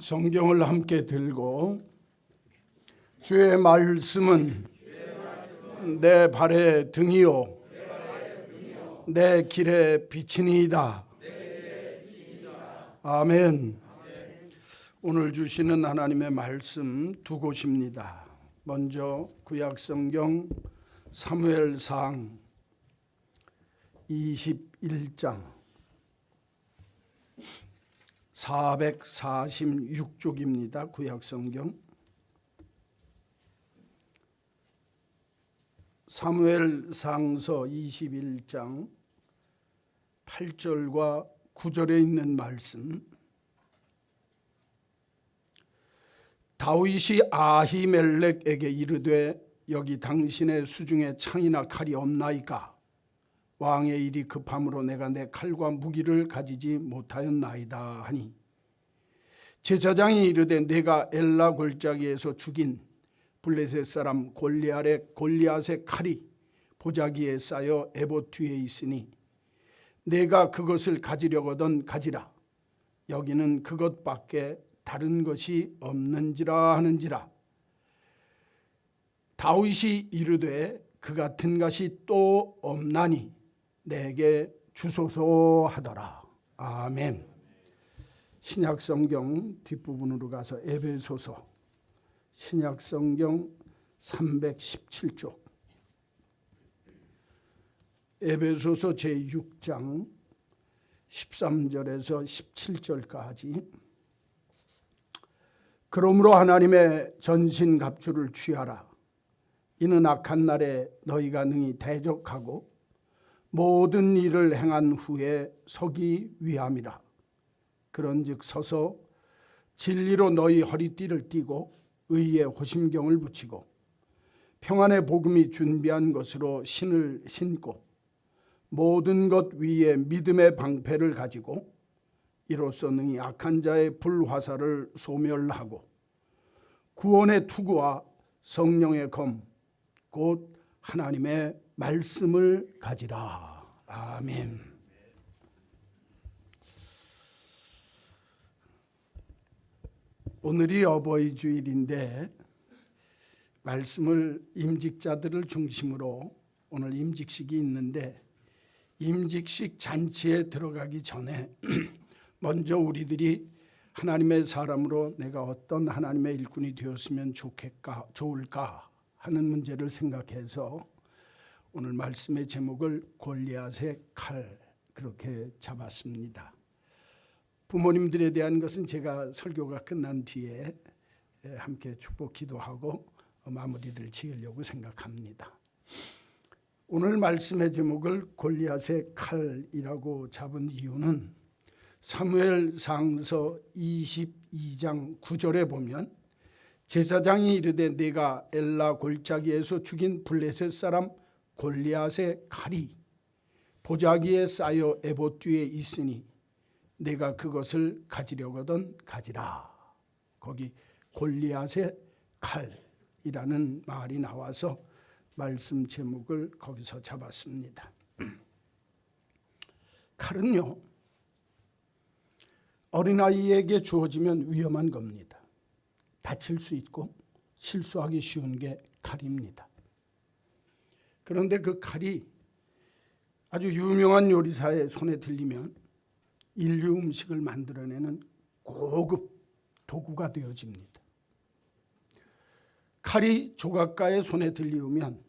성경을 함께 들고 주의 말씀은 내 발의 등이요 내 길의 빛이니이다. 아멘. 오늘 주시는 하나님의 말씀 두 곳입니다. 먼저 구약성경 사무엘상 21장 446쪽입니다. 구약성경 사무엘상서 21장 8절과 9절에 있는 말씀. 다윗이 아히멜렉에게 이르되 여기 당신의 수중에 창이나 칼이 없나이까? 왕의 일이 급함으로 내가 내 칼과 무기를 가지지 못하였나이다 하니, 제사장이 이르되 내가 엘라 골짜기에서 죽인 블레셋 사람 골리앗의 칼이 보자기에 쌓여 에봇 뒤에 있으니 내가 그것을 가지려거든 가지라. 여기는 그것밖에 다른 것이 없는지라 하는지라. 다윗이 이르되 그 같은 것이 또 없나니 내게 주소서 하더라. 아멘. 신약성경 뒷부분으로 가서 에베소서 신약성경 317쪽 에베소서 제6장 13절에서 17절까지. 그러므로 하나님의 전신갑주를 취하라. 이는 악한 날에 너희가 능히 대적하고 모든 일을 행한 후에 서기 위함이라. 그런즉 서서 진리로 너희 허리띠를 띠고 의의 호심경을 붙이고 평안의 복음이 준비한 것으로 신을 신고 모든 것 위에 믿음의 방패를 가지고 이로써 능히 악한 자의 불화살을 소멸하고 구원의 투구와 성령의 검 곧 하나님의 말씀을 가지라. 아멘. 오늘이 어버이 주일인데 말씀을 임직자들을 중심으로 오늘 임직식이 있는데, 임직식 잔치에 들어가기 전에 먼저 우리들이 하나님의 사람으로 내가 어떤 하나님의 일꾼이 되었으면 좋을까 하는 문제를 생각해서 오늘 말씀의 제목을 골리앗의 칼 그렇게 잡았습니다. 부모님들에 대한 것은 제가 설교가 끝난 뒤에 함께 축복 기도하고 마무리를 지으려고 생각합니다. 오늘 말씀의 제목을 골리앗의 칼이라고 잡은 이유는 사무엘상서 22장 9절에 보면 제사장이 이르되 내가 엘라 골짜기에서 죽인 블레셋 사람 골리앗의 칼이 보자기에 쌓여 에봇 뒤에 있으니 내가 그것을 가지려거든 가지라. 거기 골리앗의 칼이라는 말이 나와서 말씀 제목을 거기서 잡았습니다. 칼은요, 어린아이에게 주어지면 위험한 겁니다. 다칠 수 있고 실수하기 쉬운 게 칼입니다. 그런데 그 칼이 아주 유명한 요리사의 손에 들리면 인류 음식을 만들어내는 고급 도구가 되어집니다. 칼이 조각가의 손에 들리우면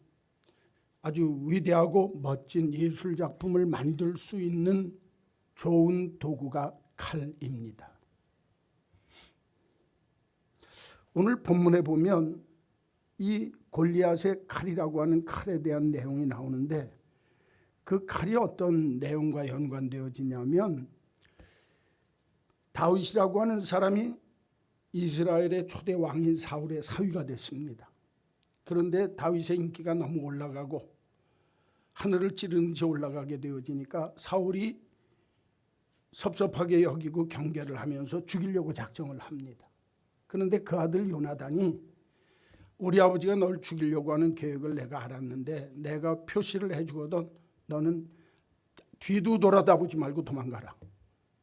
아주 위대하고 멋진 예술작품을 만들 수 있는 좋은 도구가 칼입니다. 오늘 본문에 보면 이 골리앗의 칼이라고 하는 칼에 대한 내용이 나오는데, 그 칼이 어떤 내용과 연관되어지냐면 다윗이라고 하는 사람이 이스라엘의 초대 왕인 사울의 사위가 됐습니다. 그런데 다윗의 인기가 너무 올라가고 하늘을 찌르는 듯이 올라가게 되어지니까 사울이 섭섭하게 여기고 경계를 하면서 죽이려고 작정을 합니다. 그런데 그 아들 요나단이 우리 아버지가 널 죽이려고 하는 계획을 내가 알았는데 내가 표시를 해주거든 너는 뒤도 돌아다보지 말고 도망가라.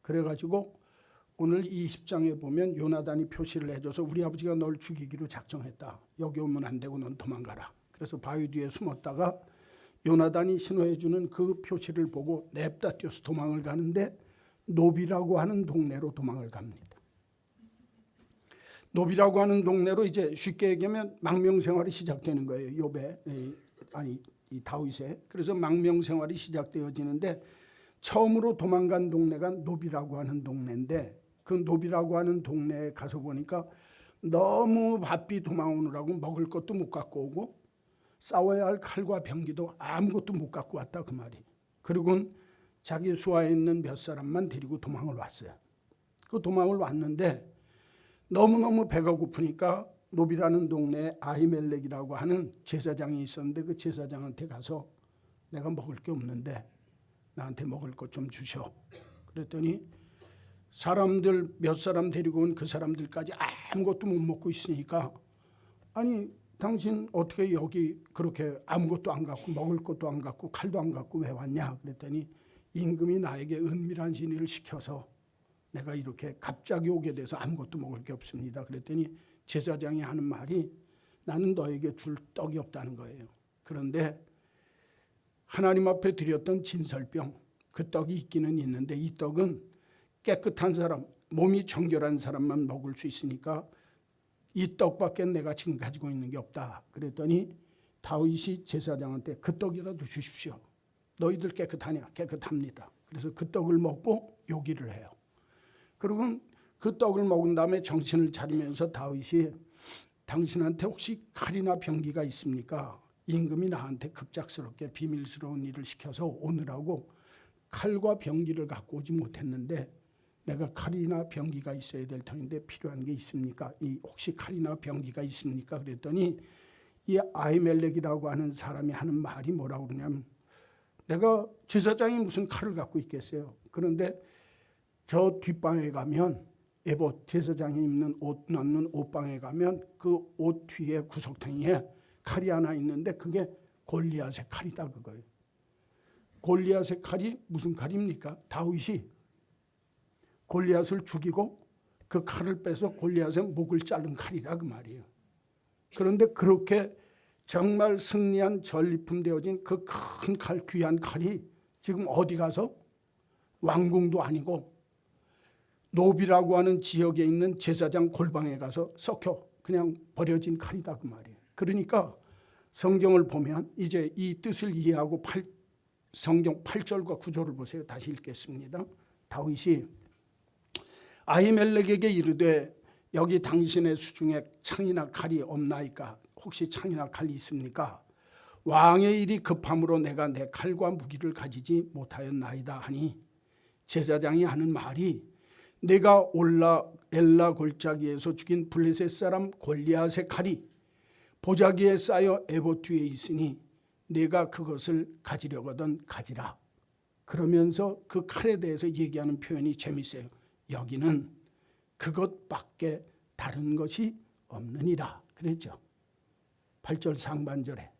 그래가지고 오늘 20장에 보면 요나단이 표시를 해줘서 우리 아버지가 널 죽이기로 작정했다. 여기 오면 안 되고 넌 도망가라. 그래서 바위 뒤에 숨었다가 요나단이 신호해주는 그 표시를 보고 냅다 뛰어서 도망을 가는데 노비라고 하는 동네로 도망을 갑니다. 노비라고 하는 동네로 이제 쉽게 얘기하면 망명 생활이 시작되는 거예요. 이 다윗에. 그래서 망명 생활이 시작되어지는데 처음으로 도망간 동네가 노비라고 하는 동네인데 그 노비라고 하는 동네에 가서 보니까 너무 바삐 도망오느라고 먹을 것도 못 갖고 오고 싸워야 할 칼과 병기도 아무것도 못 갖고 왔다 그 말이. 그리고 자기 수하에 있는 몇 사람만 데리고 도망을 왔어요. 그 도망을 왔는데 너무너무 배가 고프니까 노비라는 동네에 아히멜렉이라고 하는 제사장이 있었는데 그 제사장한테 가서 내가 먹을 게 없는데 나한테 먹을 것 좀 주셔. 그랬더니 사람들 몇 사람 데리고 온 그 사람들까지 아무것도 못 먹고 있으니까 아니 당신 어떻게 여기 그렇게 아무것도 안 갖고 먹을 것도 안 갖고 칼도 안 갖고 왜 왔냐. 그랬더니 임금이 나에게 은밀한 진의를 시켜서 내가 이렇게 갑자기 오게 돼서 아무것도 먹을 게 없습니다. 그랬더니 제사장이 하는 말이 나는 너에게 줄 떡이 없다는 거예요. 그런데 하나님 앞에 드렸던 진설병 그 떡이 있기는 있는데 이 떡은 깨끗한 사람 몸이 정결한 사람만 먹을 수 있으니까 이 떡밖에 내가 지금 가지고 있는 게 없다. 그랬더니 다윗이 제사장한테 그 떡이라도 주십시오. 너희들 깨끗하냐? 깨끗합니다. 그래서 그 떡을 먹고 요기를 해요. 그리고 그 떡을 먹은 다음에 정신을 차리면서 다윗이 당신한테 혹시 칼이나 병기가 있습니까? 임금이 나한테 급작스럽게 비밀스러운 일을 시켜서 오느라고 칼과 병기를 갖고 오지 못했는데 내가 칼이나 병기가 있어야 될 터인데 필요한 게 있습니까? 혹시 칼이나 병기가 있습니까? 그랬더니 이 아히멜렉이라고 하는 사람이 하는 말이 뭐라고 그러냐면 내가 제사장이 무슨 칼을 갖고 있겠어요. 그런데 저 뒷방에 가면 에봇 제사장이 입는 옷 넣는 옷방에 가면 그 옷 뒤에 구석탱이에 칼이 하나 있는데 그게 골리앗의 칼이다 그거예요. 골리앗의 칼이 무슨 칼입니까? 다윗이 골리앗을 죽이고 그 칼을 빼서 골리앗의 목을 자른 칼이라 그 말이에요. 그런데 그렇게 정말 승리한 전리품 되어진 그 큰 칼, 귀한 칼이 지금 어디 가서 왕궁도 아니고 노비라고 하는 지역에 있는 제사장 골방에 가서 썩혀 그냥 버려진 칼이다 그 말이에요. 그러니까 성경을 보면 이제 이 뜻을 이해하고 성경 8절과 9절을 보세요. 다시 읽겠습니다. 다윗이 아히멜렉에게 이르되 여기 당신의 수중에 창이나 칼이 없나이까? 혹시 창이나 칼이 있습니까? 왕의 일이 급함으로 내가 내 칼과 무기를 가지지 못하였나이다 하니 제사장이 하는 말이 내가 올라 엘라 골짜기에서 죽인 블레셋 사람 골리앗의 칼이 보자기에 쌓여 에봇 뒤에 있으니 내가 그것을 가지려거든 가지라. 그러면서 그 칼에 대해서 얘기하는 표현이 재밌어요. 여기는 그것밖에 다른 것이 없느니라 그랬죠. 8절 상반절에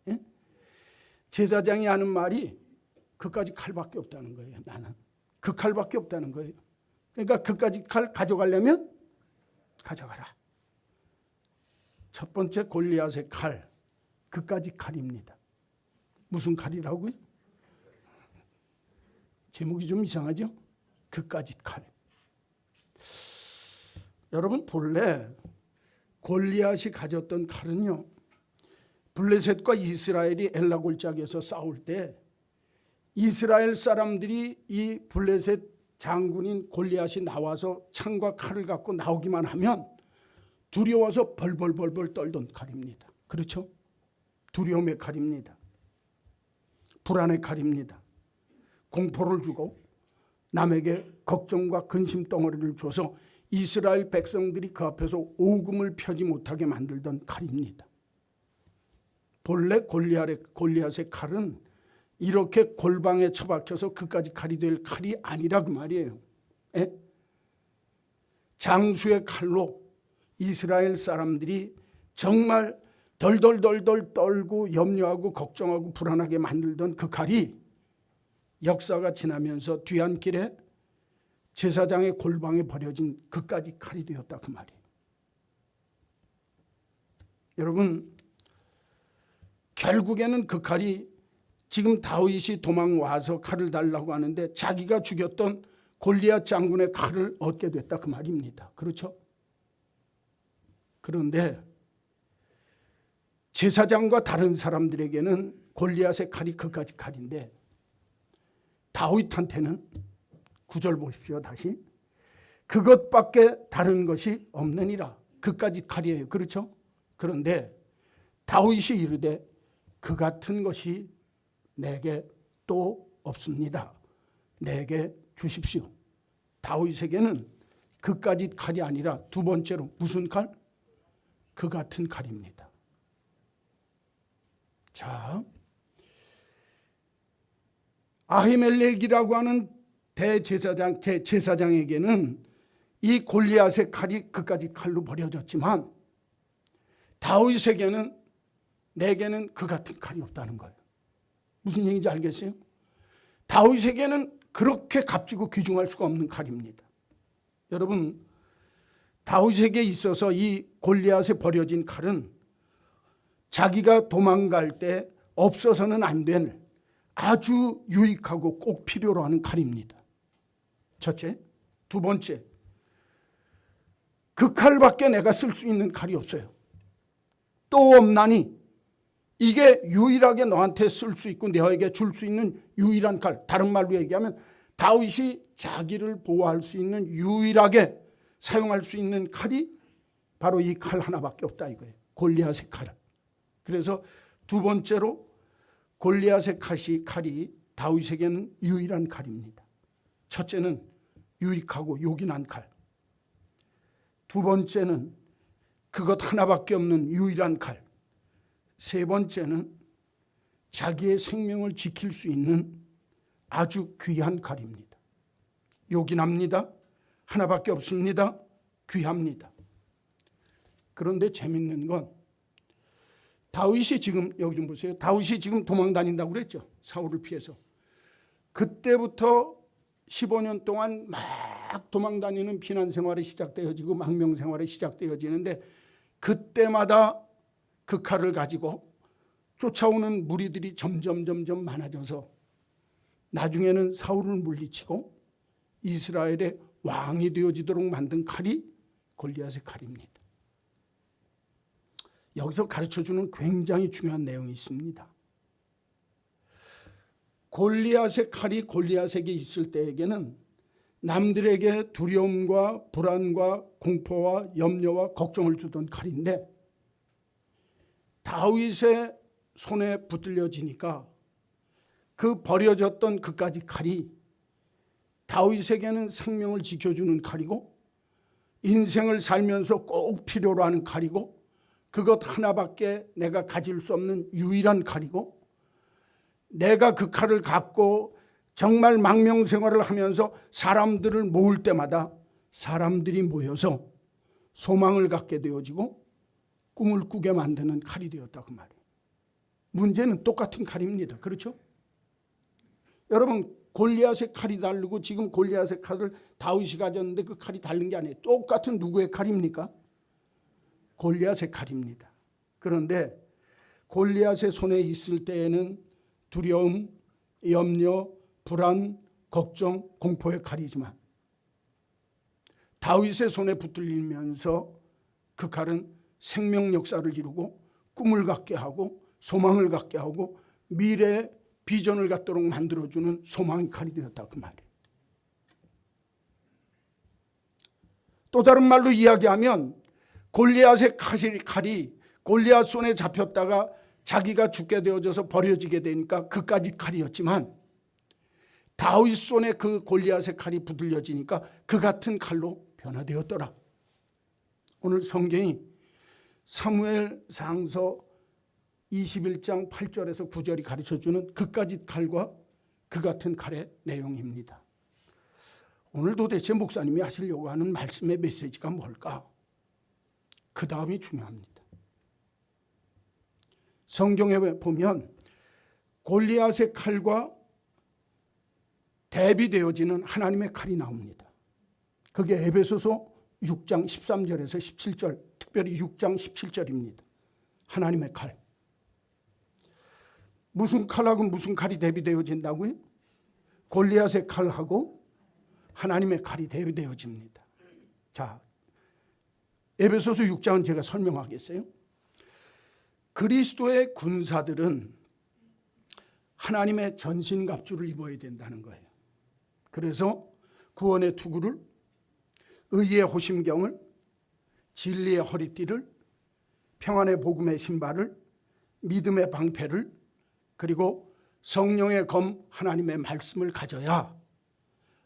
제사장이 하는 말이 그까지 칼밖에 없다는 거예요. 나는 그 칼밖에 없다는 거예요. 그러니까 그까지 칼 가져가려면 가져가라. 첫 번째 골리앗의 칼, 그까지 칼입니다. 무슨 칼이라고요? 제목이 좀 이상하죠? 그까지 칼. 여러분 본래 골리앗이 가졌던 칼은요, 블레셋과 이스라엘이 엘라 골짜기에서 싸울 때 이스라엘 사람들이 이 블레셋 장군인 골리앗이 나와서 창과 칼을 갖고 나오기만 하면 두려워서 벌벌벌벌 떨던 칼입니다. 그렇죠? 두려움의 칼입니다. 불안의 칼입니다. 공포를 주고 남에게 걱정과 근심 덩어리를 줘서 이스라엘 백성들이 그 앞에서 오금을 펴지 못하게 만들던 칼입니다. 본래 골리앗의 칼은 이렇게 골방에 처박혀서 그까지 칼이 될 칼이 아니라 그 말이에요. 장수의 칼로 이스라엘 사람들이 정말 덜덜덜덜 떨고 염려하고 걱정하고 불안하게 만들던 그 칼이 역사가 지나면서 뒤안길에 제사장의 골방에 버려진 그까지 칼이 되었다 그 말이에요. 여러분, 결국에는 그 칼이 지금 다윗이 도망와서 칼을 달라고 하는데 자기가 죽였던 골리앗 장군의 칼을 얻게 됐다 그 말입니다. 그렇죠? 그런데 제사장과 다른 사람들에게는 골리앗의 칼이 그까지 칼인데 다윗한테는 9절 보십시오. 다시 그것밖에 다른 것이 없느니라. 그까지 칼이에요. 그렇죠? 그런데 다윗이 이르되 그 같은 것이 내게 또 없습니다. 내게 주십시오. 다윗에게는 그까지 칼이 아니라 두 번째로 무슨 칼? 그 같은 칼입니다. 자, 아히멜렉이라고 하는 제사장에게는 이 골리앗의 칼이 그까지 칼로 버려졌지만 다윗에게는 내게는 그 같은 칼이 없다는 거예요. 무슨 얘기인지 알겠어요? 다윗에게는 그렇게 값지고 귀중할 수가 없는 칼입니다. 여러분, 다윗에게 있어서 이 골리앗에 버려진 칼은 자기가 도망갈 때 없어서는 안 될 아주 유익하고 꼭 필요로 하는 칼입니다. 첫째. 두 번째, 그 칼밖에 내가 쓸 수 있는 칼이 없어요. 또 없나니 이게 유일하게 너한테 쓸 수 있고 너에게 줄 수 있는 유일한 칼. 다른 말로 얘기하면 다윗이 자기를 보호할 수 있는 유일하게 사용할 수 있는 칼이 바로 이 칼 하나밖에 없다 이거예요. 골리앗의 칼. 그래서 두 번째로 골리앗의 칼이 다윗에게는 유일한 칼입니다. 첫째는 유익하고 요긴한 칼. 두 번째는 그것 하나밖에 없는 유일한 칼. 세 번째는 자기의 생명을 지킬 수 있는 아주 귀한 칼입니다. 요긴합니다. 하나밖에 없습니다. 귀합니다. 그런데 재밌는 건 다윗이 지금 여기 좀 보세요. 다윗이 지금 도망 다닌다고 그랬죠. 사울을 피해서. 그때부터 15년 동안 막 도망 다니는 피난 생활이 시작되어지고 망명 생활이 시작되어지는데 그때마다 그 칼을 가지고 쫓아오는 무리들이 점점 많아져서 나중에는 사울을 물리치고 이스라엘의 왕이 되어지도록 만든 칼이 골리앗의 칼입니다. 여기서 가르쳐주는 굉장히 중요한 내용이 있습니다. 골리앗의 칼이 골리앗에게 있을 때에게는 남들에게 두려움과 불안과 공포와 염려와 걱정을 주던 칼인데 다윗의 손에 붙들려지니까 그 버려졌던 그까지 칼이 다윗에게는 생명을 지켜주는 칼이고 인생을 살면서 꼭 필요로 하는 칼이고 그것 하나밖에 내가 가질 수 없는 유일한 칼이고 내가 그 칼을 갖고 정말 망명생활을 하면서 사람들을 모을 때마다 사람들이 모여서 소망을 갖게 되어지고 꿈을 꾸게 만드는 칼이 되었다 그 말이에요. 문제는 똑같은 칼입니다. 그렇죠? 여러분, 골리앗의 칼이 다르고 지금 골리앗의 칼을 다윗이 가졌는데 그 칼이 다른 게 아니에요. 똑같은 누구의 칼입니까? 골리앗의 칼입니다. 그런데 골리앗의 손에 있을 때에는 두려움, 염려, 불안, 걱정, 공포의 칼이지만 다윗의 손에 붙들리면서 그 칼은 생명 역사를 이루고 꿈을 갖게 하고 소망을 갖게 하고 미래의 비전을 갖도록 만들어주는 소망의 칼이 되었다 그 말이에요. 또 다른 말로 이야기하면 골리앗의 칼이 골리앗 손에 잡혔다가 자기가 죽게 되어져서 버려지게 되니까 그까지 칼이었지만 다윗 손에 그 골리앗의 칼이 붙들려지니까 그 같은 칼로 변화되었더라. 오늘 성경이 사무엘상서 21장 8절에서 9절이 가르쳐주는 그까지 칼과 그 같은 칼의 내용입니다. 오늘 도대체 목사님이 하시려고 하는 말씀의 메시지가 뭘까? 그 다음이 중요합니다. 성경에 보면 골리앗의 칼과 대비되어지는 하나님의 칼이 나옵니다. 그게 에베소서 6장 13절에서 17절, 특별히 6장 17절입니다. 하나님의 칼. 무슨 칼하고 무슨 칼이 대비되어진다고요? 골리앗의 칼하고 하나님의 칼이 대비되어집니다. 자, 에베소서 6장은 제가 설명하겠어요. 그리스도의 군사들은 하나님의 전신갑주를 입어야 된다는 거예요. 그래서 구원의 투구를, 의의 호심경을, 진리의 허리띠를, 평안의 복음의 신발을, 믿음의 방패를, 그리고 성령의 검 하나님의 말씀을 가져야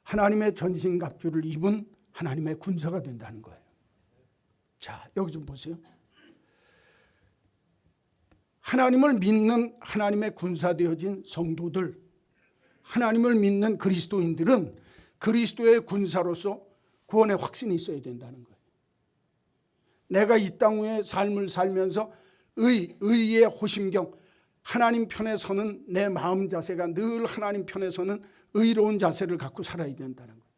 하나님의 전신갑주를 입은 하나님의 군사가 된다는 거예요. 자, 여기 좀 보세요. 하나님을 믿는 하나님의 군사되어진 성도들, 하나님을 믿는 그리스도인들은 그리스도의 군사로서 구원의 확신이 있어야 된다는 거예요. 내가 이 땅 위에 삶을 살면서 의의 호심경, 하나님 편에 서는 내 마음 자세가 늘 하나님 편에 서는 의로운 자세를 갖고 살아야 된다는 거예요.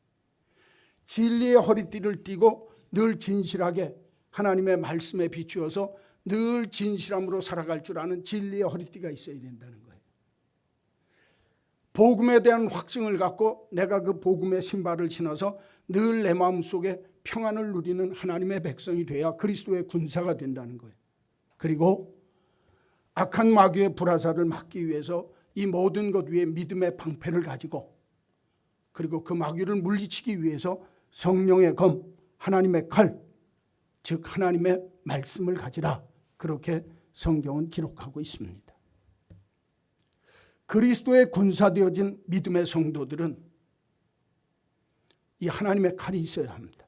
진리의 허리띠를 띠고 늘 진실하게 하나님의 말씀에 비추어서 늘 진실함으로 살아갈 줄 아는 진리의 허리띠가 있어야 된다는 거예요. 복음에 대한 확증을 갖고 내가 그 복음의 신발을 신어서 늘 내 마음속에 평안을 누리는 하나님의 백성이 돼야 그리스도의 군사가 된다는 거예요. 그리고 악한 마귀의 불화살을 막기 위해서 이 모든 것 위에 믿음의 방패를 가지고, 그리고 그 마귀를 물리치기 위해서 성령의 검, 하나님의 칼, 즉 하나님의 말씀을 가지라, 그렇게 성경은 기록하고 있습니다. 그리스도의 군사되어진 믿음의 성도들은 이 하나님의 칼이 있어야 합니다.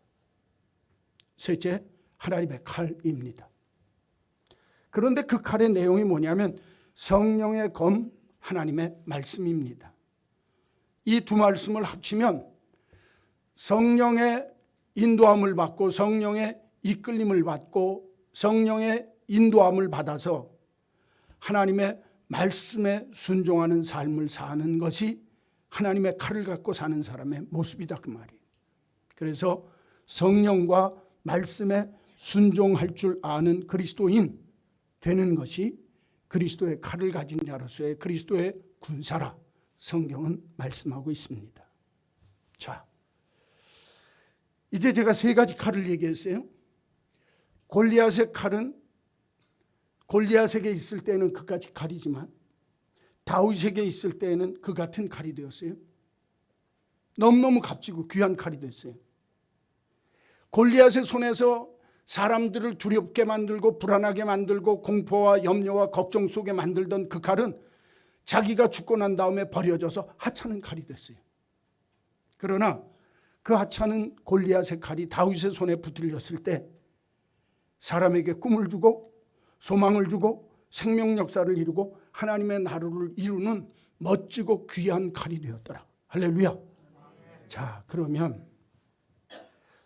셋째, 하나님의 칼입니다. 그런데 그 칼의 내용이 뭐냐면 성령의 검, 하나님의 말씀입니다. 이 두 말씀을 합치면 성령의 인도함을 받고 성령의 이끌림을 받고 성령의 인도함을 받아서 하나님의 말씀에 순종하는 삶을 사는 것이 하나님의 칼을 갖고 사는 사람의 모습이다, 그 말이에요. 그래서 성령과 말씀에 순종할 줄 아는 그리스도인 되는 것이 그리스도의 칼을 가진 자로서의 그리스도의 군사라 성경은 말씀하고 있습니다. 자, 이제 제가 세 가지 칼을 얘기했어요. 골리앗의 칼은 골리앗에게 있을 때는 그까지 칼이지만 다윗에게 있을 때는 그 같은 칼이 되었어요. 너무너무 값지고 귀한 칼이 됐어요. 골리앗의 손에서 사람들을 두렵게 만들고 불안하게 만들고 공포와 염려와 걱정 속에 만들던 그 칼은 자기가 죽고 난 다음에 버려져서 하찮은 칼이 됐어요. 그러나 그 하찮은 골리앗의 칼이 다윗의 손에 붙들렸을 때 사람에게 꿈을 주고 소망을 주고 생명 역사를 이루고 하나님의 나라를 이루는 멋지고 귀한 칼이 되었더라. 할렐루야. 자, 그러면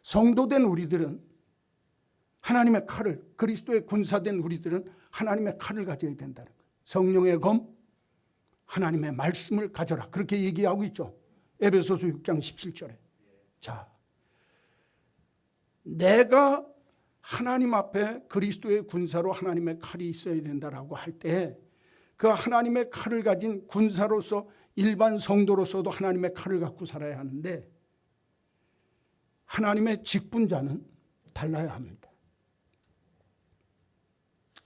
성도된 우리들은 하나님의 칼을, 그리스도의 군사된 우리들은 하나님의 칼을 가져야 된다는 거예요. 성령의 검, 하나님의 말씀을 가져라, 그렇게 얘기하고 있죠. 에베소서 6장 17절에. 자, 내가 하나님 앞에 그리스도의 군사로 하나님의 칼이 있어야 된다라고 할 때 그 하나님의 칼을 가진 군사로서 일반 성도로서도 하나님의 칼을 갖고 살아야 하는데 하나님의 직분자는 달라야 합니다.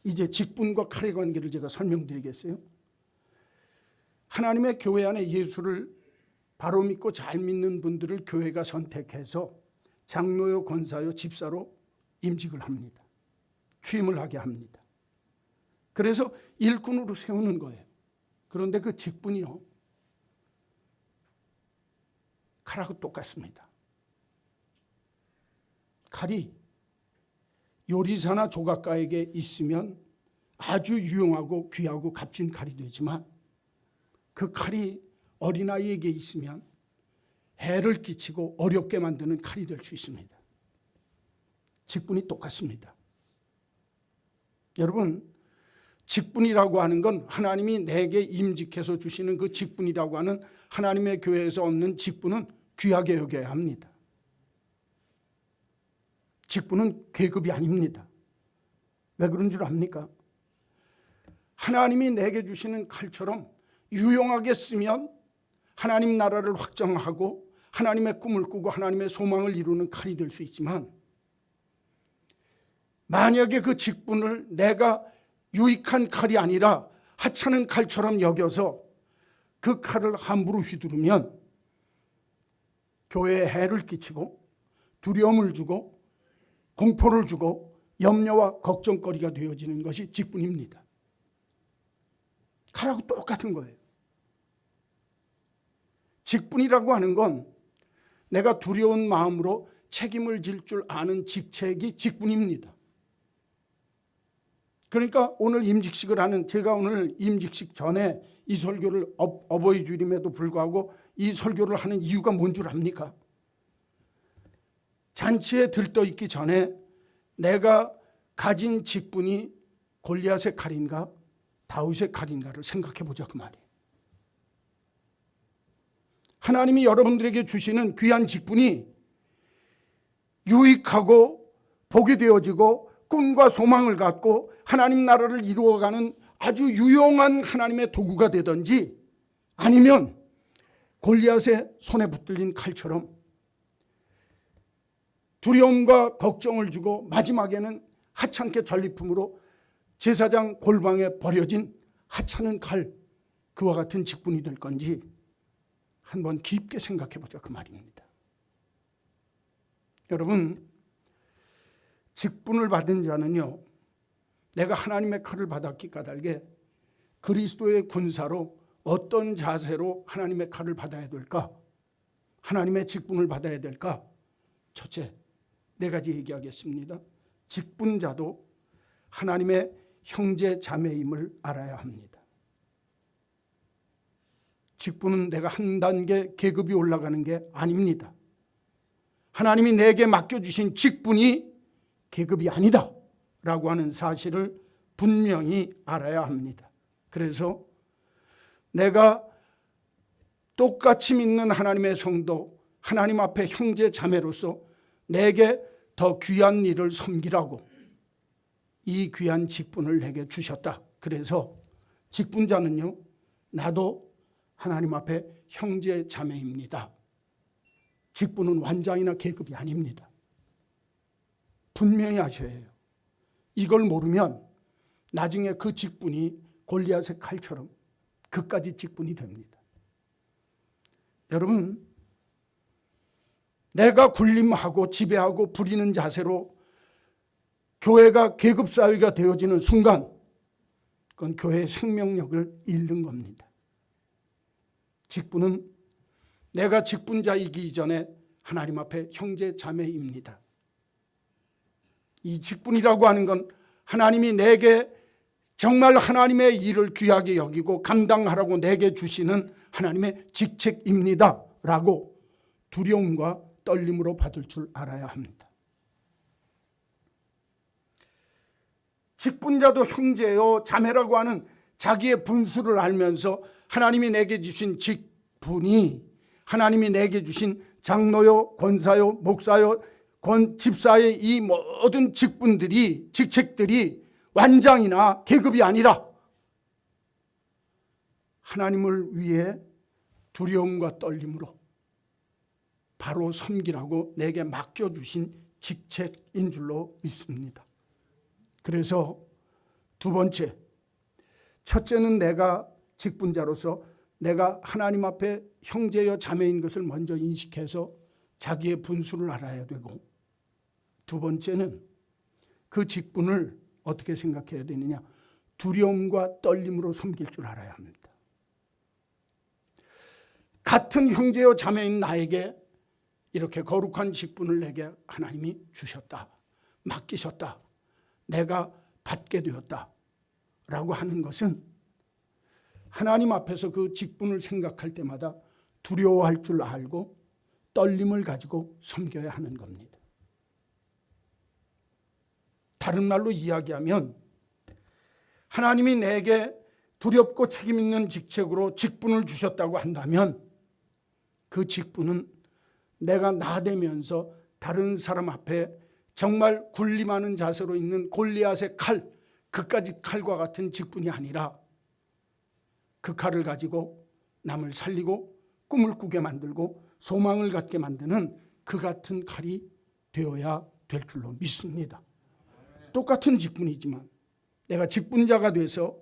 이제 직분과 칼의 관계를 제가 설명드리겠어요. 하나님의 교회 안에 예수를 바로 믿고 잘 믿는 분들을 교회가 선택해서 장로요, 권사요, 집사로 임직을 합니다. 취임을 하게 합니다. 그래서 일꾼으로 세우는 거예요. 그런데 그 직분이요, 칼하고 똑같습니다. 칼이 요리사나 조각가에게 있으면 아주 유용하고 귀하고 값진 칼이 되지만 그 칼이 어린아이에게 있으면 해를 끼치고 어렵게 만드는 칼이 될 수 있습니다. 직분이 똑같습니다. 여러분, 직분이라고 하는 건 하나님이 내게 임직해서 주시는 그 직분이라고 하는 하나님의 교회에서 얻는 직분은 귀하게 여겨야 합니다. 직분은 계급이 아닙니다. 왜 그런 줄 압니까? 하나님이 내게 주시는 칼처럼 유용하게 쓰면 하나님 나라를 확정하고 하나님의 꿈을 꾸고 하나님의 소망을 이루는 칼이 될 수 있지만, 만약에 그 직분을 내가 유익한 칼이 아니라 하찮은 칼처럼 여겨서 그 칼을 함부로 휘두르면 교회에 해를 끼치고 두려움을 주고 공포를 주고 염려와 걱정거리가 되어지는 것이 직분입니다. 칼하고 똑같은 거예요. 직분이라고 하는 건 내가 두려운 마음으로 책임을 질 줄 아는 직책이 직분입니다. 그러니까 오늘 임직식을 하는, 제가 오늘 임직식 전에 이 설교를 어버이 주일임에도 불구하고 이 설교를 하는 이유가 뭔 줄 압니까? 잔치에 들떠 있기 전에 내가 가진 직분이 골리앗의 칼인가 다윗의 칼인가를 생각해 보자, 그 말이에요. 하나님이 여러분들에게 주시는 귀한 직분이 유익하고 복이 되어지고 꿈과 소망을 갖고 하나님 나라를 이루어가는 아주 유용한 하나님의 도구가 되든지, 아니면 골리앗의 손에 붙들린 칼처럼 두려움과 걱정을 주고 마지막에는 하찮게 전리품으로 제사장 골방에 버려진 하찮은 칼, 그와 같은 직분이 될 건지 한번 깊게 생각해 보자, 그 말입니다. 여러분, 직분을 받은 자는요, 내가 하나님의 칼을 받았기 까닭에 그리스도의 군사로 어떤 자세로 하나님의 칼을 받아야 될까? 하나님의 직분을 받아야 될까? 첫째, 네 가지 얘기하겠습니다. 직분자도 하나님의 형제 자매임을 알아야 합니다. 직분은 내가 한 단계 계급이 올라가는 게 아닙니다. 하나님이 내게 맡겨주신 직분이 계급이 아니다 라고 하는 사실을 분명히 알아야 합니다. 그래서 내가 똑같이 믿는 하나님의 성도, 하나님 앞에 형제 자매로서 내게 더 귀한 일을 섬기라고 이 귀한 직분을 내게 주셨다. 그래서 직분자는요, 나도 하나님 앞에 형제 자매입니다. 직분은 완장이나 계급이 아닙니다. 분명히 아셔야 해요. 이걸 모르면 나중에 그 직분이 골리앗의 칼처럼 그까지 직분이 됩니다. 여러분, 내가 군림하고 지배하고 부리는 자세로 교회가 계급사회가 되어지는 순간 그건 교회의 생명력을 잃는 겁니다. 직분은 내가 직분자이기 이전에 하나님 앞에 형제 자매입니다. 이 직분이라고 하는 건 하나님이 내게 정말 하나님의 일을 귀하게 여기고 감당하라고 내게 주시는 하나님의 직책입니다 라고 두려움과 떨림으로 받을 줄 알아야 합니다. 직분자도 형제요 자매라고 하는 자기의 분수를 알면서 하나님이 내게 주신 직분이, 하나님이 내게 주신 장로요 권사요 목사요 집사의 이 모든 직분들이, 직책들이 완장이나 계급이 아니라 하나님을 위해 두려움과 떨림으로 바로 섬기라고 내게 맡겨주신 직책인 줄로 믿습니다. 그래서 두 번째, 첫째는 내가 직분자로서 내가 하나님 앞에 형제여 자매인 것을 먼저 인식해서 자기의 분수를 알아야 되고, 두 번째는 그 직분을 어떻게 생각해야 되느냐, 두려움과 떨림으로 섬길 줄 알아야 합니다. 같은 형제여 자매인 나에게 이렇게 거룩한 직분을 내게 하나님이 주셨다, 맡기셨다, 내가 받게 되었다 라고 하는 것은 하나님 앞에서 그 직분을 생각할 때마다 두려워할 줄 알고 떨림을 가지고 섬겨야 하는 겁니다. 다른 말로 이야기하면 하나님이 내게 두렵고 책임 있는 직책으로 직분을 주셨다고 한다면 그 직분은 내가 나대면서 다른 사람 앞에 정말 군림하는 자세로 있는 골리앗의 칼, 그까짓 칼과 같은 직분이 아니라 그 칼을 가지고 남을 살리고 꿈을 꾸게 만들고 소망을 갖게 만드는 그 같은 칼이 되어야 될 줄로 믿습니다. 똑같은 직분이지만 내가 직분자가 돼서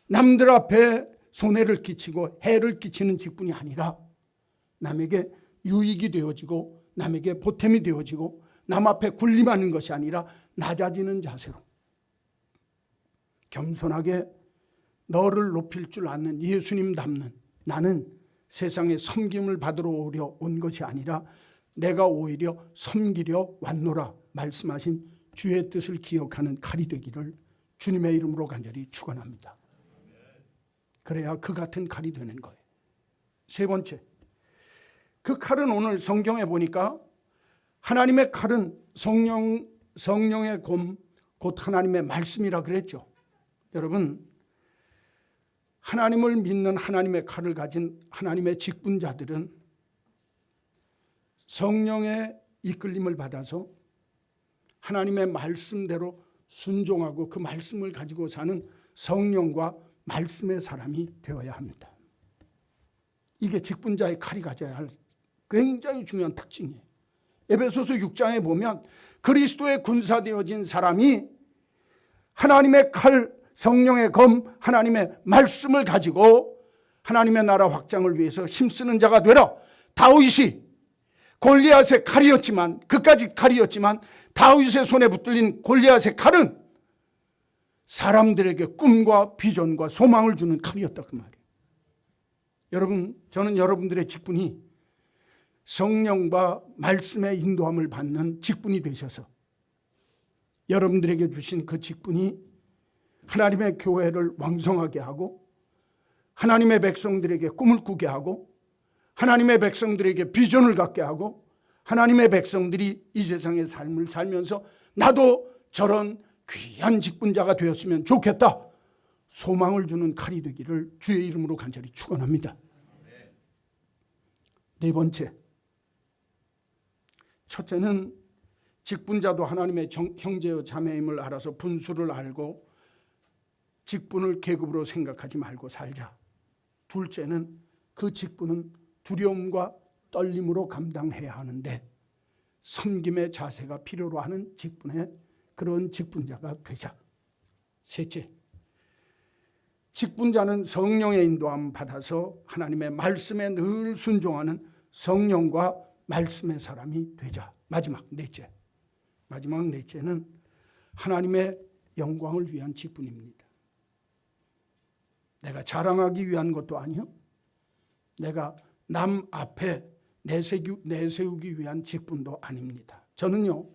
남들 앞에 손해를 끼치고 해를 끼치는 직분이 아니라 남에게 유익이 되어지고 남에게 보탬이 되어지고 남 앞에 군림하는 것이 아니라 낮아지는 자세로 겸손하게 너를 높일 줄 아는 예수님 닮는 나는 세상에 섬김을 받으러 오려 온 것이 아니라 내가 오히려 섬기려 왔노라 말씀하신 주의 뜻을 기억하는 칼이 되기를 주님의 이름으로 간절히 축원합니다. 그래야 그 같은 칼이 되는 거예요. 세 번째, 그 칼은 오늘 성경에 보니까 하나님의 칼은 성령의 곰, 곧 하나님의 말씀이라 그랬죠. 여러분, 하나님을 믿는 하나님의 칼을 가진 하나님의 직분자들은 성령의 이끌림을 받아서 하나님의 말씀대로 순종하고 그 말씀을 가지고 사는 성령과 말씀의 사람이 되어야 합니다. 이게 직분자의 칼이 가져야 할 굉장히 중요한 특징이에요. 에베소서 6장에 보면 그리스도의 군사되어진 사람이 하나님의 칼, 성령의 검, 하나님의 말씀을 가지고 하나님의 나라 확장을 위해서 힘쓰는 자가 되라. 다윗이 골리앗의 칼이었지만, 그까짓 칼이었지만 다윗의 손에 붙들린 골리앗의 칼은 사람들에게 꿈과 비전과 소망을 주는 칼이었다 그 말이에요. 여러분, 저는 여러분들의 직분이 성령과 말씀의 인도함을 받는 직분이 되셔서 여러분들에게 주신 그 직분이 하나님의 교회를 왕성하게 하고 하나님의 백성들에게 꿈을 꾸게 하고 하나님의 백성들에게 비전을 갖게 하고 하나님의 백성들이 이 세상의 삶을 살면서 나도 저런 귀한 직분자가 되었으면 좋겠다, 소망을 주는 칼이 되기를 주의 이름으로 간절히 축원합니다. 네 번째, 첫째는 직분자도 하나님의 형제여 자매임을 알아서 분수를 알고 직분을 계급으로 생각하지 말고 살자. 둘째는 그 직분은 두려움과 떨림으로 감당해야 하는데 섬김의 자세가 필요로 하는 직분의 그런 직분자가 되자. 셋째, 직분자는 성령의 인도함 받아서 하나님의 말씀에 늘 순종하는 성령과 말씀의 사람이 되자. 마지막 넷째는 하나님의 영광을 위한 직분입니다. 내가 자랑하기 위한 것도 아니요, 내가 남 앞에 내세우기 위한 직분도 아닙니다. 저는요,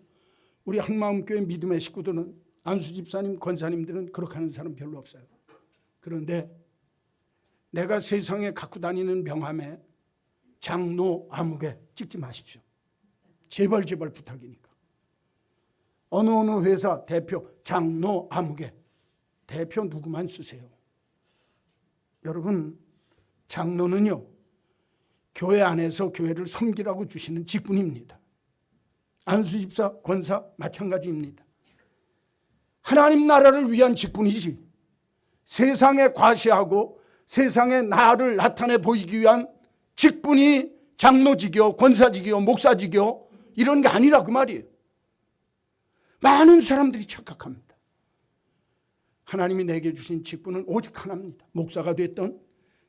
우리 한마음교회 믿음의 식구들은, 안수 집사님, 권사님들은 그렇게 하는 사람 별로 없어요. 그런데 내가 세상에 갖고 다니는 명함에 장로 아무개 찍지 마십시오. 제발 부탁이니까. 어느 회사 대표 장로 아무개, 대표 누구만 쓰세요. 여러분, 장로는요, 교회 안에서 교회를 섬기라고 주시는 직분입니다. 안수집사, 권사 마찬가지입니다. 하나님 나라를 위한 직분이지 세상에 과시하고 세상에 나를 나타내 보이기 위한 직분이 장로직이요, 권사직이요, 목사직이요, 이런 게 아니라 그 말이에요. 많은 사람들이 착각합니다. 하나님이 내게 주신 직분은 오직 하나입니다. 목사가 됐든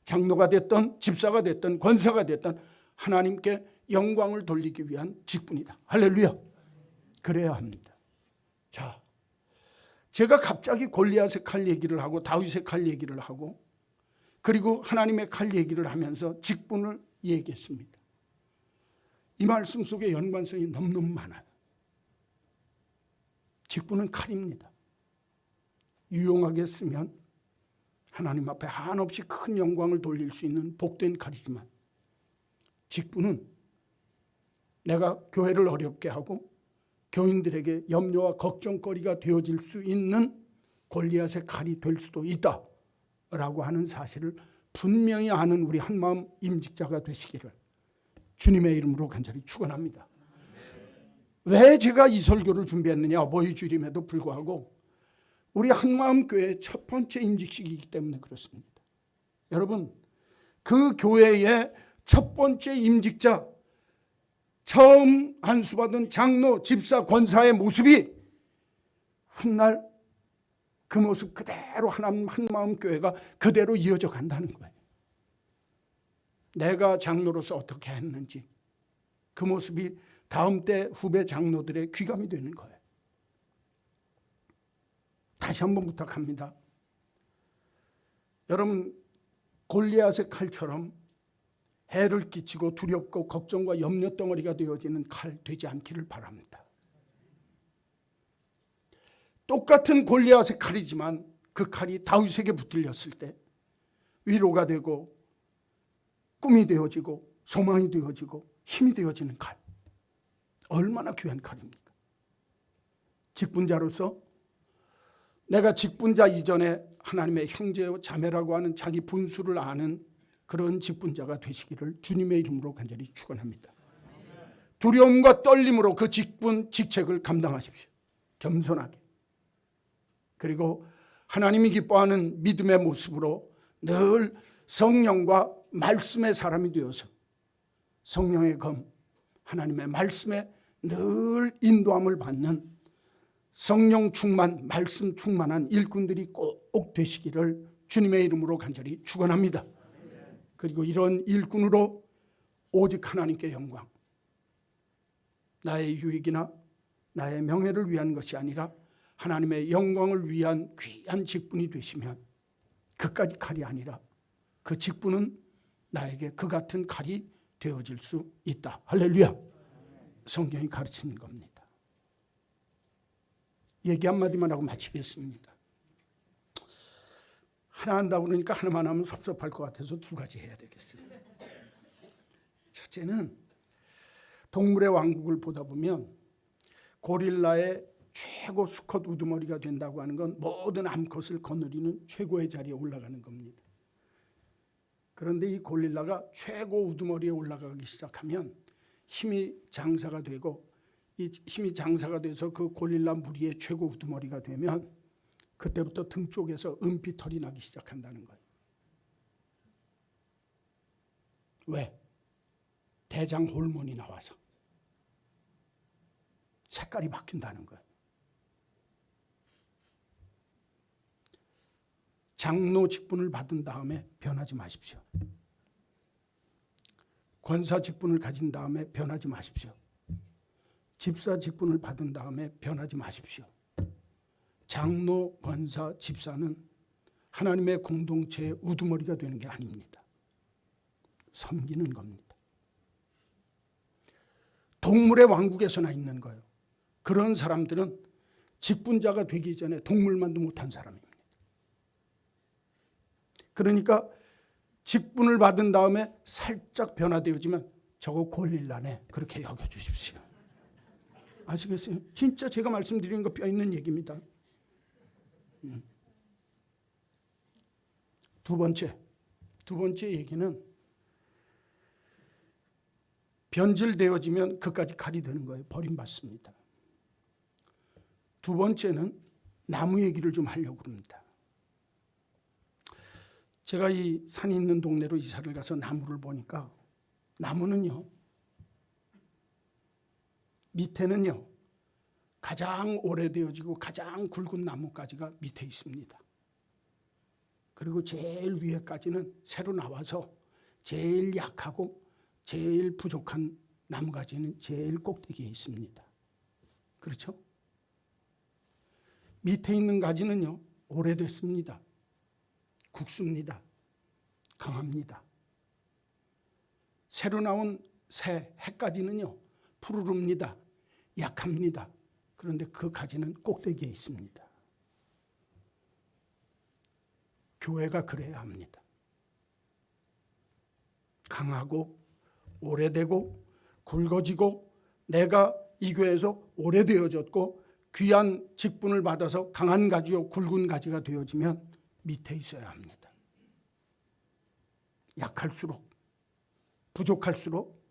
장로가 됐든 집사가 됐든 권사가 됐든 하나님께 영광을 돌리기 위한 직분이다. 할렐루야. 그래야 합니다. 자, 제가 갑자기 골리앗의 칼 얘기를 하고 다윗의 칼 얘기를 하고 그리고 하나님의 칼 얘기를 하면서 직분을 얘기했습니다. 이 말씀 속에 연관성이 너무너무 많아요. 직분은 칼입니다. 유용하게 쓰면 하나님 앞에 한없이 큰 영광을 돌릴 수 있는 복된 칼이지만 직분은 내가 교회를 어렵게 하고 교인들에게 염려와 걱정거리가 되어질 수 있는 골리앗의 칼이 될 수도 있다라고 하는 사실을 분명히 아는 우리 한마음 임직자가 되시기를 주님의 이름으로 간절히 축원합니다. 왜 제가 이 설교를 준비했느냐? 어버이 주일임에도 불구하고 우리 한마음교회의 첫 번째 임직식이기 때문에 그렇습니다. 여러분, 그 교회의 첫 번째 임직자, 처음 안수받은 장로, 집사, 권사의 모습이 훗날 그 모습 그대로 하나님 한마음교회가 그대로 이어져 간다는 거예요. 내가 장로로서 어떻게 했는지 그 모습이 다음 때 후배 장로들의 귀감이 되는 거예요. 다시 한번 부탁합니다. 여러분, 골리앗의 칼처럼 해를 끼치고 두렵고 걱정과 염려 덩어리가 되어지는 칼 되지 않기를 바랍니다. 똑같은 골리앗의 칼이지만 그 칼이 다윗에게 붙들렸을 때 위로가 되고 꿈이 되어지고 소망이 되어지고 힘이 되어지는 칼. 얼마나 귀한 칼입니까? 직분자로서 내가 직분자 이전에 하나님의 형제와 자매라고 하는 자기 분수를 아는 그런 직분자가 되시기를 주님의 이름으로 간절히 축원합니다. 두려움과 떨림으로 그 직책을 감당하십시오. 겸손하게. 그리고 하나님이 기뻐하는 믿음의 모습으로 늘 성령과 말씀의 사람이 되어서 성령의 검, 하나님의 말씀에 늘 인도함을 받는 성령 충만, 말씀 충만한 일꾼들이 꼭 되시기를 주님의 이름으로 간절히 축원합니다. 그리고 이런 일꾼으로 오직 하나님께 영광, 나의 유익이나 나의 명예를 위한 것이 아니라 하나님의 영광을 위한 귀한 직분이 되시면 그까지 칼이 아니라 그 직분은 나에게 그 같은 칼이 되어질 수 있다. 할렐루야. 성경이 가르치는 겁니다. 얘기 한마디만 하고 마치겠습니다. 하나 한다고 그러니까 하나만 하면 섭섭할 것 같아서 두 가지 해야 되겠어요. 첫째는 동물의 왕국을 보다 보면 고릴라의 최고 수컷 우두머리가 된다고 하는 건 모든 암컷을 거느리는 최고의 자리에 올라가는 겁니다. 그런데 이 고릴라가 최고 우두머리에 올라가기 시작하면 힘이 장사가 되고 이 힘이 장사가 돼서 그 고릴라 무리의 최고 우두머리가 되면 그때부터 등 쪽에서 은피털이 나기 시작한다는 거예요. 왜? 대장 호르몬이 나와서 색깔이 바뀐다는 거예요. 장로 직분을 받은 다음에 변하지 마십시오. 권사 직분을 가진 다음에 변하지 마십시오. 집사 직분을 받은 다음에 변하지 마십시오. 장로, 권사, 집사는 하나님의 공동체의 우두머리가 되는 게 아닙니다. 섬기는 겁니다. 동물의 왕국에서나 있는 거예요. 그런 사람들은 직분자가 되기 전에 동물만도 못한 사람입니다. 그러니까 직분을 받은 다음에 살짝 변화되어지면 저거 고릴라네 그렇게 여겨주십시오. 아시겠어요? 진짜 제가 말씀드리는 거 뼈 있는 얘기입니다. 두 번째 얘기는 변질되어지면 그까지 칼이 되는 거예요. 버림받습니다. 두 번째는 나무 얘기를 좀 하려고 합니다. 제가 이 산이 있는 동네로 이사를 가서 나무를 보니까 나무는요, 밑에는요, 가장 오래되어지고 가장 굵은 나뭇가지가 밑에 있습니다. 그리고 제일 위에까지는 새로 나와서 제일 약하고 제일 부족한 나무가지는 제일 꼭대기에 있습니다. 그렇죠? 밑에 있는 가지는요, 오래됐습니다. 국수입니다. 강합니다. 새로 나온 새 해가지는요, 푸르릅니다. 약합니다. 그런데 그 가지는 꼭대기에 있습니다. 교회가 그래야 합니다. 강하고 오래되고 굵어지고 내가 이 교회에서 오래되어졌고 귀한 직분을 받아서 강한 가지요 굵은 가지가 되어지면 밑에 있어야 합니다. 약할수록 부족할수록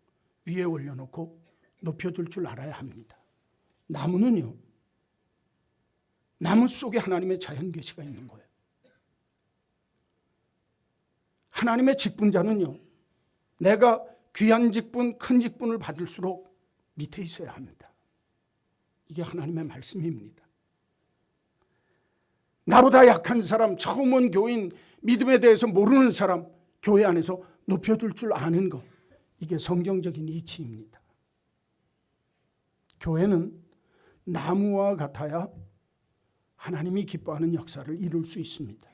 위에 올려놓고 높여줄 줄 알아야 합니다. 나무는요, 나무 속에 하나님의 자연 계시가 있는 거예요. 하나님의 직분자는요, 내가 귀한 직분, 큰 직분을 받을수록 밑에 있어야 합니다. 이게 하나님의 말씀입니다. 나보다 약한 사람, 처음 온 교인, 믿음에 대해서 모르는 사람, 교회 안에서 높여줄 줄 아는 것, 이게 성경적인 이치입니다. 교회는 나무와 같아야 하나님이 기뻐하는 역사를 이룰 수 있습니다.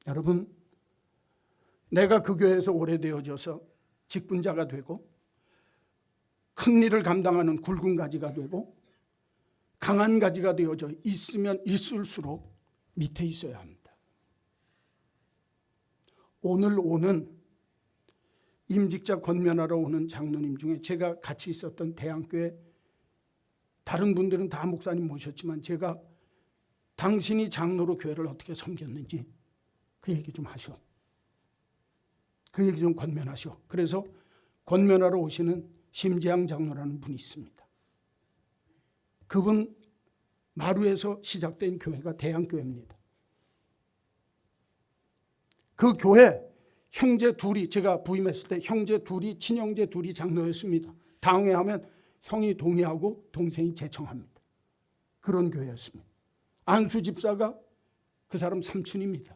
여러분, 내가 그 교회에서 오래되어져서 직분자가 되고 큰 일을 감당하는 굵은 가지가 되고 강한 가지가 되어져 있으면 있을수록 밑에 있어야 합니다. 오늘 오는 임직자 권면하러 오는 장로님 중에 제가 같이 있었던 대안교회, 다른 분들은 다 목사님 모셨지만 제가 당신이 장로로 교회를 어떻게 섬겼는지 그 얘기 좀 하시오. 그 얘기 좀 권면하시오. 그래서 권면하러 오시는 심재양 장로라는 분이 있습니다. 그분 마루에서 시작된 교회가 대안교회입니다. 그 교회 형제 둘이, 제가 부임했을 때 형제 둘이, 친형제 둘이 장로였습니다. 당회하면 형이 동의하고 동생이 제청합니다. 그런 교회였습니다. 안수 집사가 그 사람 삼촌입니다.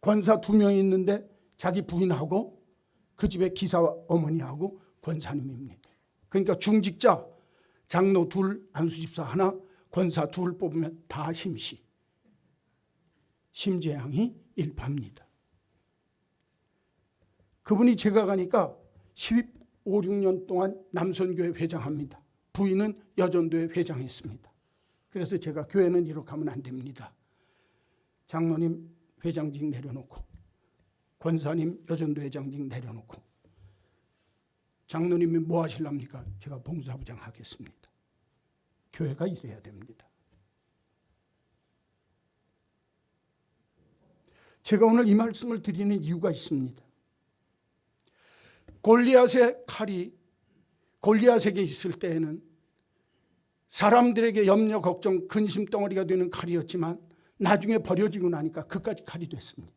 권사 2명이 있는데 자기 부인하고 그 집의 기사 어머니하고 권사님입니다. 그러니까 중직자 장로 2, 안수 집사 1, 권사 2 뽑으면 다 심씨. 심재양이 일파입니다. 그분이 제가 가니까 15, 16년 동안 남선교회 회장합니다. 부인은 여전도회 회장했습니다. 그래서 제가 교회는 이렇게 하면 안 됩니다. 장로님 회장직 내려놓고 권사님 여전도 회장직 내려놓고 장로님이 뭐 하실랍니까? 제가 봉사부장 하겠습니다. 교회가 이래야 됩니다. 제가 오늘 이 말씀을 드리는 이유가 있습니다. 골리앗의 칼이 골리앗에게 있을 때에는 사람들에게 염려, 걱정, 근심 덩어리가 되는 칼이었지만 나중에 버려지고 나니까 그까지 칼이 됐습니다.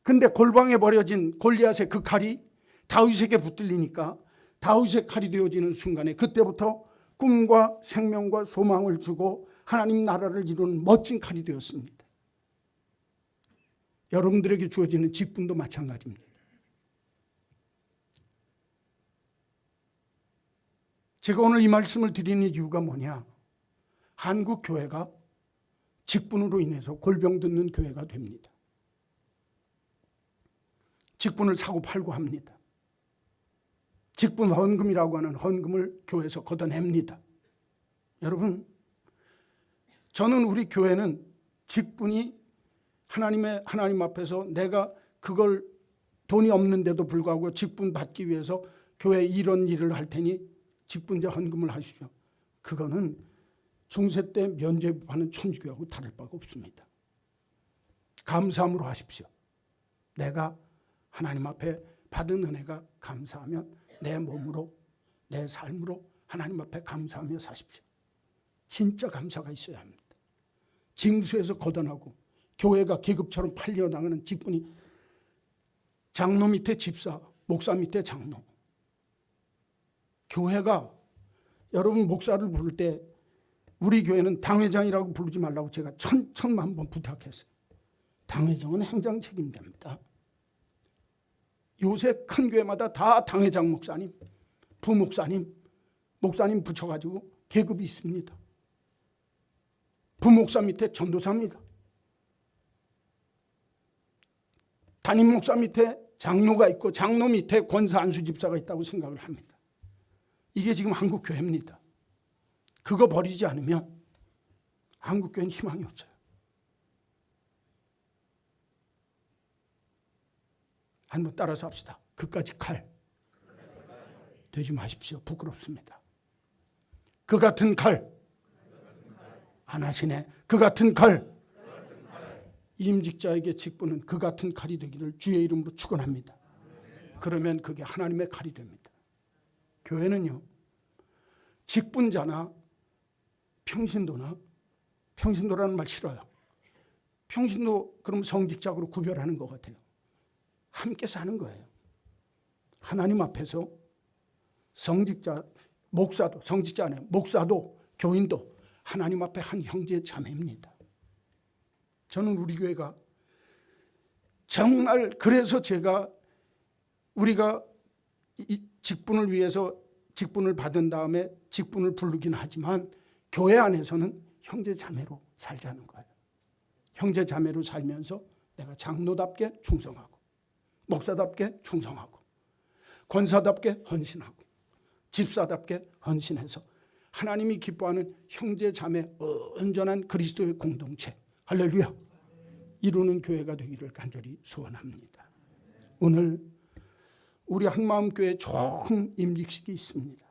근데 골방에 버려진 골리앗의 그 칼이 다윗에게 붙들리니까 다윗의 칼이 되어지는 순간에 그때부터 꿈과 생명과 소망을 주고 하나님 나라를 이루는 멋진 칼이 되었습니다. 여러분들에게 주어지는 직분도 마찬가지입니다. 제가 오늘 이 말씀을 드리는 이유가 뭐냐? 한국 교회가 직분으로 인해서 골병 듣는 교회가 됩니다. 직분을 사고 팔고 합니다. 직분 헌금이라고 하는 헌금을 교회에서 걷어냅니다. 여러분, 저는 우리 교회는 직분이 하나님 앞에서 내가 그걸 돈이 없는데도 불구하고 직분 받기 위해서 교회에 이런 일을 할 테니 직분자 헌금을 하십시오. 그거는 중세 때 면죄부하는 천주교하고 다를 바가 없습니다. 감사함으로 하십시오. 내가 하나님 앞에 받은 은혜가 감사하면 내 몸으로 내 삶으로 하나님 앞에 감사하며 사십시오. 진짜 감사가 있어야 합니다. 징수에서 걷어나고 교회가 계급처럼 팔려나가는 직분이 장로 밑에 집사, 목사 밑에 장로. 교회가 여러분 목사를 부를 때 우리 교회는 당회장이라고 부르지 말라고 제가 천만 번 부탁했어요. 당회장은 행정 책임됩니다. 요새 큰 교회마다 다 당회장 목사님, 부목사님, 목사님 붙여가지고 계급이 있습니다. 부목사 밑에 전도사입니다. 담임 목사 밑에 장로가 있고 장로 밑에 권사 안수 집사가 있다고 생각을 합니다. 이게 지금 한국 교회입니다. 그거 버리지 않으면 한국 교회는 희망이 없어요. 한번 따라서 합시다. 그까지 칼 되지 마십시오. 부끄럽습니다. 그 같은 칼 안 하시네. 그 같은 칼. 임직자에게 직분은 그 같은 칼이 되기를 주의 이름으로 축원합니다. 그러면 그게 하나님의 칼이 됩니다. 교회는요, 직분자나 평신도라는 말 싫어요. 평신도 그럼 성직자로 구별하는 것 같아요. 함께 사는 거예요. 하나님 앞에서 성직자, 목사도, 성직자 아니에요. 목사도, 교인도 하나님 앞에 한 형제 자매입니다. 저는 우리 교회가 정말 그래서 우리가 이 직분을 위해서 직분을 받은 다음에 직분을 부르긴 하지만 교회 안에서는 형제 자매로 살자는 거예요. 형제 자매로 살면서 내가 장로답게 충성하고 목사답게 충성하고 권사답게 헌신하고 집사답게 헌신해서 하나님이 기뻐하는 형제 자매 온전한 그리스도의 공동체 할렐루야 이루는 교회가 되기를 간절히 소원합니다. 오늘 우리 한마음교회 좋은 임직식이 있습니다.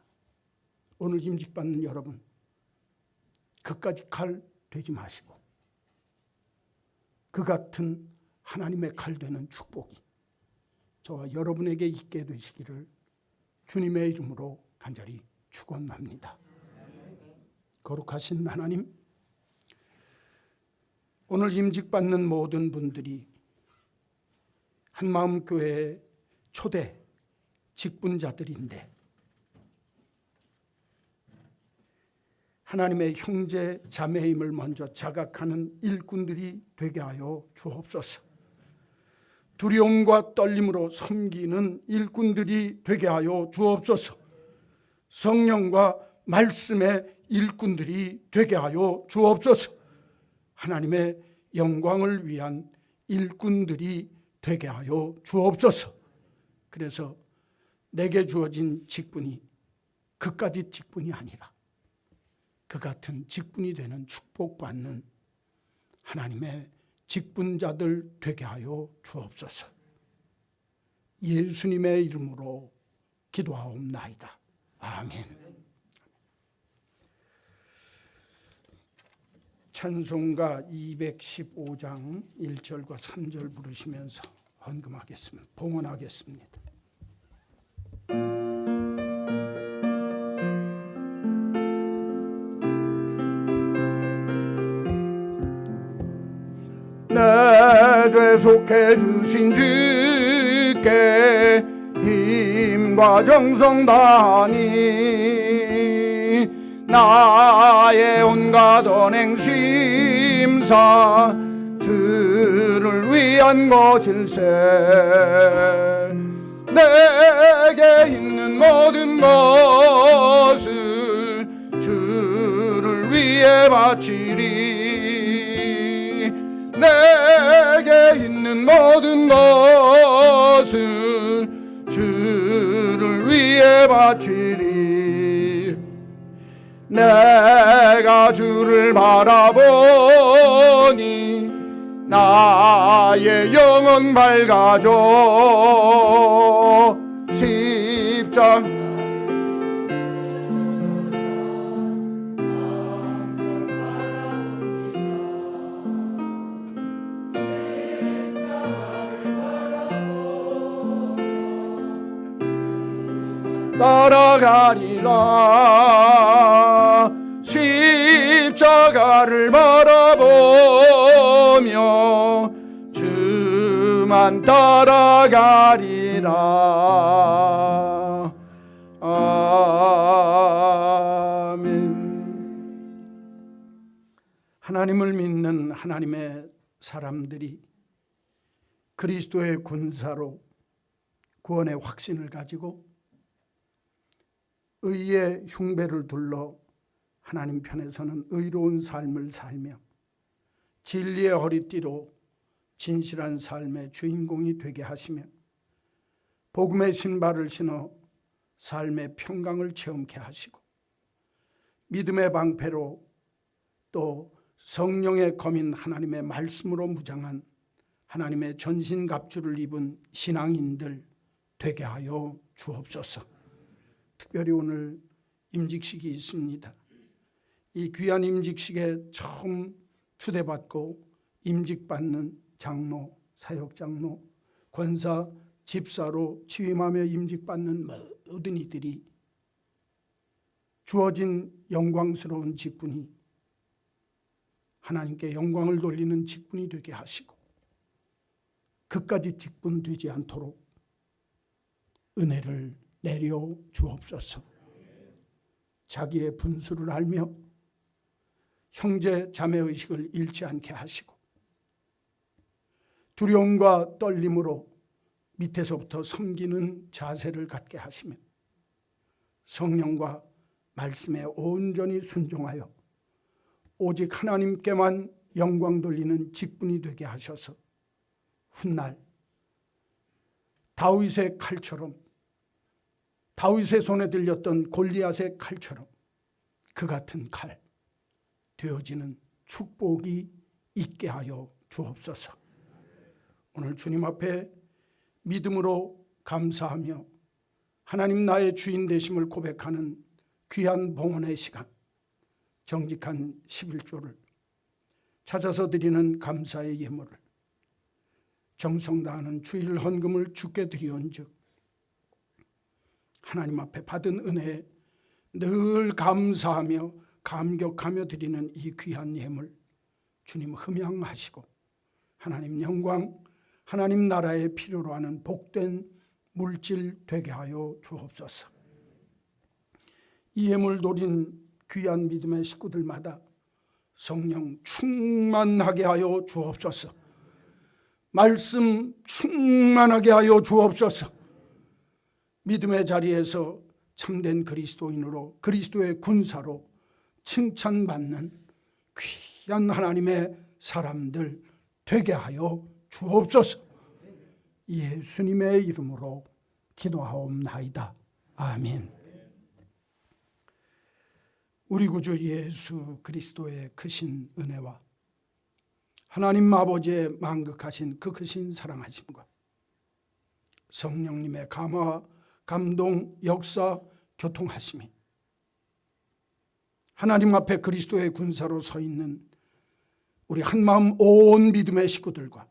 오늘 임직받는 여러분 그까지 칼 되지 마시고 그 같은 하나님의 칼 되는 축복이 저와 여러분에게 있게 되시기를 주님의 이름으로 간절히 축원합니다. 거룩하신 하나님, 오늘 임직받는 모든 분들이 한마음교회의 초대 직분자들인데 하나님의 형제 자매임을 먼저 자각하는 일꾼들이 되게 하여 주옵소서. 두려움과 떨림으로 섬기는 일꾼들이 되게 하여 주옵소서. 성령과 말씀의 일꾼들이 되게 하여 주옵소서. 하나님의 영광을 위한 일꾼들이 되게 하여 주옵소서. 그래서 내게 주어진 직분이 그까짓 직분이 아니라 그 같은 직분이 되는 축복받는 하나님의 직분자들 되게 하여 주옵소서. 예수님의 이름으로 기도하옵나이다. 아멘. 찬송가 215장 1절과 3절 부르시면서 헌금하겠습니다. 봉헌하겠습니다. 내 죄 속해 주신 주께 힘과 정성 다하니 나의 온갖 언행 심사 주를 위한 것일세. 내게 있는 모든 것을 주를 위해 바치리. 내게 있는 모든 것을 주를 위해 바치리. 내가 주를 바라보니 나의 영혼 밝아져. 십자가 따라가리라. 십자가를 바라보며 주만 따라가리라. 아멘. 하나님을 믿는 하나님의 사람들이 그리스도의 군사로 구원의 확신을 가지고 의의 흉배를 둘러 하나님 편에서는 의로운 삶을 살며 진리의 허리띠로 진실한 삶의 주인공이 되게 하시며 복음의 신발을 신어 삶의 평강을 체험케 하시고 믿음의 방패로 또 성령의 검인 하나님의 말씀으로 무장한 하나님의 전신갑주를 입은 신앙인들 되게 하여 주옵소서. 특별히 오늘 임직식이 있습니다. 이 귀한 임직식에 처음 초대받고 임직받는 장로, 사역장로, 권사, 집사로 취임하며 임직받는 모든 이들이 주어진 영광스러운 직분이 하나님께 영광을 돌리는 직분이 되게 하시고 그까지 직분 되지 않도록 은혜를 내려 주옵소서. 자기의 분수를 알며 형제 자매 의식을 잃지 않게 하시고 두려움과 떨림으로 밑에서부터 섬기는 자세를 갖게 하시며 성령과 말씀에 온전히 순종하여 오직 하나님께만 영광 돌리는 직분이 되게 하셔서 훗날 다윗의 칼처럼, 다윗의 손에 들렸던 골리앗의 칼처럼 그 같은 칼 되어지는 축복이 있게 하여 주옵소서. 오늘 주님 앞에 믿음으로 감사하며 하나님 나의 주인 되심을 고백하는 귀한 봉헌의 시간, 정직한 11조를 찾아서 드리는 감사의 예물을 정성 다하는 주일 헌금을 주께 드리온즉 하나님 앞에 받은 은혜에 늘 감사하며 감격하며 드리는 이 귀한 예물 주님 흠양하시고 하나님 영광, 하나님 나라의 필요로 하는 복된 물질 되게 하여 주옵소서. 이 예물 드린 귀한 믿음의 식구들마다 성령 충만하게 하여 주옵소서. 말씀 충만하게 하여 주옵소서. 믿음의 자리에서 참된 그리스도인으로 그리스도의 군사로 칭찬받는 귀한 하나님의 사람들 되게 하여 주옵소서. 예수님의 이름으로 기도하옵나이다. 아멘. 우리 구주 예수 그리스도의 크신 은혜와 하나님 아버지의 만극하신 그 크신 사랑하심과 성령님의 감화, 감동, 역사, 교통하심이 하나님 앞에 그리스도의 군사로 서 있는 우리 한마음 온 믿음의 식구들과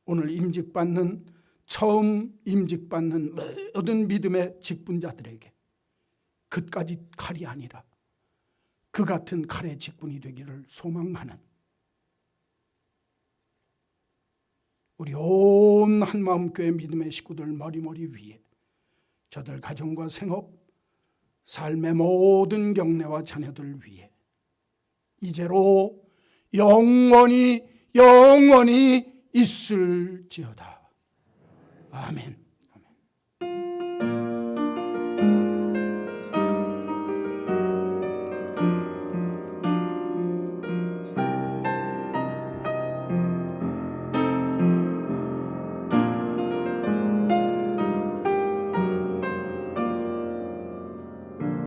오늘 임직받는 처음 임직받는 모든 믿음의 직분자들에게 그까지 칼이 아니라 그 같은 칼의 직분이 되기를 소망하는 우리 온 한마음교회 믿음의 식구들 머리머리 위에 저들 가정과 생업, 삶의 모든 경례와 자녀들 위에 이제로 영원히 있을지어다. 아멘.